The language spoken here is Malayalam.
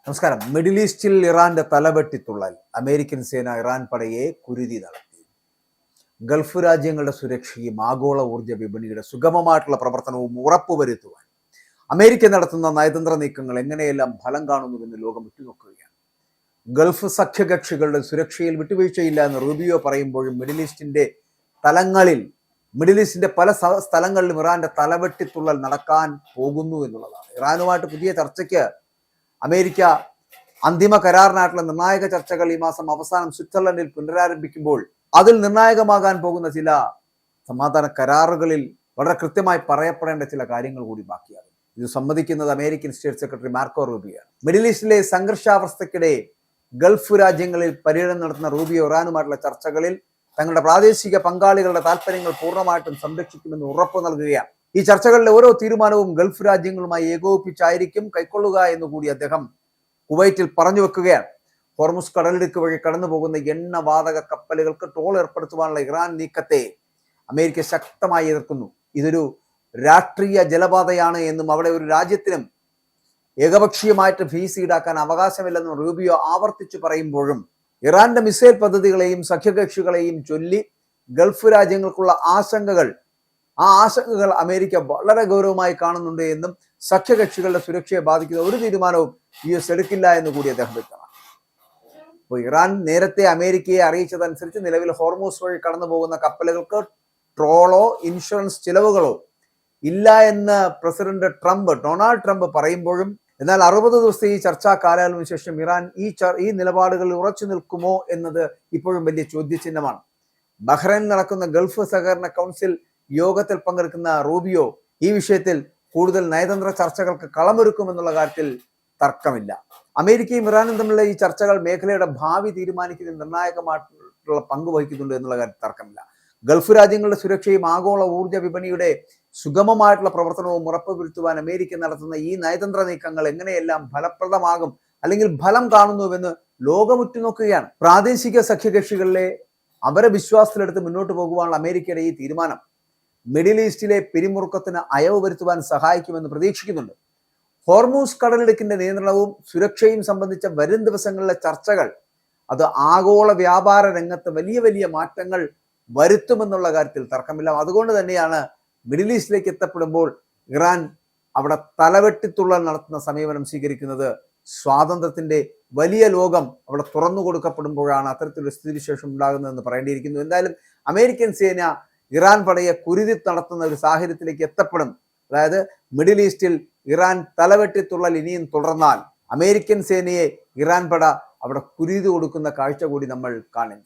നമസ്കാരം. മിഡിൽ ഈസ്റ്റിൽ ഇറാന്റെ തലവെട്ടിത്തുള്ളൽ. അമേരിക്കൻ സേന ഇറാൻ പടയെ കുരുതി നടത്തി. ഗൾഫ് രാജ്യങ്ങളുടെ സുരക്ഷയും ആഗോള ഊർജ്ജ വിപണിയുടെ സുഗമമായിട്ടുള്ള പ്രവർത്തനവും ഉറപ്പുവരുത്തുവാൻ അമേരിക്ക നടത്തുന്ന നയതന്ത്ര നീക്കങ്ങൾ എങ്ങനെയെല്ലാം ഫലം കാണുന്നുവെന്ന് ലോകം ഉറ്റുനോക്കുകയാണ്. ഗൾഫ് സഖ്യകക്ഷികളുടെ സുരക്ഷയിൽ വിട്ടുവീഴ്ചയില്ല എന്ന് റൂബിയോ പറയുമ്പോഴും മിഡിൽ ഈസ്റ്റിന്റെ പല സ്ഥലങ്ങളിലും ഇറാന്റെ തലവെട്ടിത്തുള്ളൽ നടക്കാൻ പോകുന്നു എന്നുള്ളതാണ്. ഇറാനുമായിട്ട് പുതിയ ചർച്ചയ്ക്ക് അമേരിക്ക അന്തിമ കരാറിനായിട്ടുള്ള നിർണായക ചർച്ചകൾ ഈ മാസം അവസാനം സ്വിറ്റ്സർലൻഡിൽ പുനരാരംഭിക്കുമ്പോൾ അതിൽ നിർണായകമാകാൻ പോകുന്ന ചില സമാധാന കരാറുകളിൽ വളരെ കൃത്യമായി പറയപ്പെടേണ്ട ചില കാര്യങ്ങൾ കൂടി ബാക്കിയാകും. ഇത് സമ്മതിക്കുന്നത് അമേരിക്കൻ സ്റ്റേറ്റ് സെക്രട്ടറി മാർക്കോ റൂബിയോയാണ്. മിഡിൽ ഈസ്റ്റിലെ സംഘർഷാവസ്ഥയ്ക്കിടെ ഗൾഫ് രാജ്യങ്ങളിൽ പര്യടനം നടത്തുന്ന റൂബിയോ ഇറാനുമായിട്ടുള്ള ചർച്ചകളിൽ തങ്ങളുടെ പ്രാദേശിക പങ്കാളികളുടെ താല്പര്യങ്ങൾ പൂർണ്ണമായിട്ടും സംരക്ഷിക്കുമെന്ന് ഉറപ്പു നൽകുകയാണ്. ഈ ചർച്ചകളിലെ ഓരോ തീരുമാനവും ഗൾഫ് രാജ്യങ്ങളുമായി ഏകോപിപ്പിച്ചായിരിക്കും കൈക്കൊള്ളുക എന്നുകൂടി അദ്ദേഹം കുവൈറ്റിൽ പറഞ്ഞു വെക്കുകയാണ്. ഹോർമുസ് കടലിടുക്ക് വഴി കടന്നു പോകുന്ന എണ്ണവാതക കപ്പലുകൾക്ക് ടോൾ ഏർപ്പെടുത്തുവാനുള്ള ഇറാൻ നീക്കത്തെ അമേരിക്ക ശക്തമായി എതിർക്കുന്നു. ഇതൊരു രാഷ്ട്രീയ ജലപാതയാണ് എന്നും അവിടെ ഒരു രാജ്യത്തിനും ഏകപക്ഷീയമായിട്ട് ഫീസ് ഈടാക്കാൻ അവകാശമില്ലെന്നും റൂബിയോ ആവർത്തിച്ചു പറയുമ്പോഴും ഇറാന്റെ മിസൈൽ പദ്ധതികളെയും സഖ്യകക്ഷികളെയും ചൊല്ലി ഗൾഫ് രാജ്യങ്ങൾക്കുള്ള ആശങ്കകൾ അമേരിക്ക വളരെ ഗൗരവമായി കാണുന്നുണ്ട് എന്നും സഖ്യകക്ഷികളുടെ സുരക്ഷയെ ബാധിക്കുന്ന ഒരു തീരുമാനവും US എടുക്കില്ല എന്ന് കൂടി അദ്ദേഹം വ്യക്തമാക്കി. അപ്പോൾ ഇറാൻ നേരത്തെ അമേരിക്കയെ അറിയിച്ചതനുസരിച്ച് നിലവിൽ ഹോർമൂസ് വഴി കടന്നു പോകുന്ന കപ്പലുകൾക്ക് ട്രോളോ ഇൻഷുറൻസ് ചിലവുകളോ ഇല്ല എന്ന് ഡൊണാൾഡ് ട്രംപ് പറയുമ്പോഴും എന്നാൽ 60 ദിവസത്തെ ഈ ചർച്ചാ കാലയളവിന് ശേഷം ഇറാൻ ഈ നിലപാടുകളിൽ ഉറച്ചു നിൽക്കുമോ എന്നത് ഇപ്പോഴും വലിയ ചോദ്യചിഹ്നമാണ്. ബഹ്റൈനിൽ നടക്കുന്ന ഗൾഫ് സഹകരണ കൗൺസിൽ യോഗത്തിൽ പങ്കെടുക്കുന്ന റൂബിയോ ഈ വിഷയത്തിൽ കൂടുതൽ നയതന്ത്ര ചർച്ചകൾക്ക് കളമൊരുക്കുമെന്നുള്ള കാര്യത്തിൽ തർക്കമില്ല. അമേരിക്കയും ഇറാനും തമ്മിലുള്ള ഈ ചർച്ചകൾ മേഖലയുടെ ഭാവി തീരുമാനിക്കുന്നതിൽ നിർണായകമായിട്ടുള്ള പങ്ക് വഹിക്കുന്നുണ്ട് എന്നുള്ള കാര്യത്തിൽ തർക്കമില്ല. ഗൾഫ് രാജ്യങ്ങളുടെ സുരക്ഷയും ആഗോള ഊർജ്ജ വിപണിയുടെ സുഗമമായിട്ടുള്ള പ്രവർത്തനവും ഉറപ്പുവരുത്തുവാൻ അമേരിക്ക നടത്തുന്ന ഈ നയതന്ത്ര നീക്കങ്ങൾ എങ്ങനെയെല്ലാം ഫലപ്രദമാകും അല്ലെങ്കിൽ ഫലം കാണുന്നുവെന്ന് ലോകം ഉറ്റുനോക്കുകയാണ്. പ്രാദേശിക സഖ്യകക്ഷികളിലെ അവരെ വിശ്വാസത്തിലെടുത്ത് മുന്നോട്ട് പോകുവാനുള്ള അമേരിക്കയുടെ ഈ തീരുമാനം മിഡിൽ ഈസ്റ്റിലെ പിരിമുറുക്കത്തിന് അയവ് വരുത്തുവാൻ സഹായിക്കുമെന്ന് പ്രതീക്ഷിക്കുന്നുണ്ട്. ഹോർമൂസ് കടലിടുക്കിന്റെ നിയന്ത്രണവും സുരക്ഷയും സംബന്ധിച്ച വരും ദിവസങ്ങളിലെ ചർച്ചകൾ അത് ആഗോള വ്യാപാര രംഗത്ത് വലിയ വലിയ മാറ്റങ്ങൾ വരുത്തുമെന്നുള്ള കാര്യത്തിൽ തർക്കമില്ല. അതുകൊണ്ട് തന്നെയാണ് മിഡിൽ ഈസ്റ്റിലേക്ക് എത്തപ്പെടുമ്പോൾ ഇറാൻ അവിടെ തലവെട്ടിത്തുള്ളൽ നടത്തുന്ന സമീപനം സ്വീകരിക്കുന്നത്. സ്വാതന്ത്ര്യത്തിന്റെ വലിയ ലോകം അവിടെ തുറന്നു കൊടുക്കപ്പെടുമ്പോഴാണ് അത്തരത്തിലൊരു സ്ഥിതിവിശേഷം ഉണ്ടാകുന്നതെന്ന് പറയേണ്ടിയിരിക്കുന്നു. എന്തായാലും അമേരിക്കൻ സേന ഇറാൻ പടയെ കുരുതി നടത്തുന്ന ഒരു സാഹചര്യത്തിലേക്ക് എത്തപ്പെടും. അതായത് മിഡിൽ ഈസ്റ്റിൽ ഇറാൻ തലവെട്ടിത്തുള്ളൽ ഇനിയും തുടർന്നാൽ അമേരിക്കൻ സേനയെ ഇറാൻ പട അവിടെ കുരുതി കൊടുക്കുന്ന കാഴ്ച കൂടി നമ്മൾ കാണേണ്ടി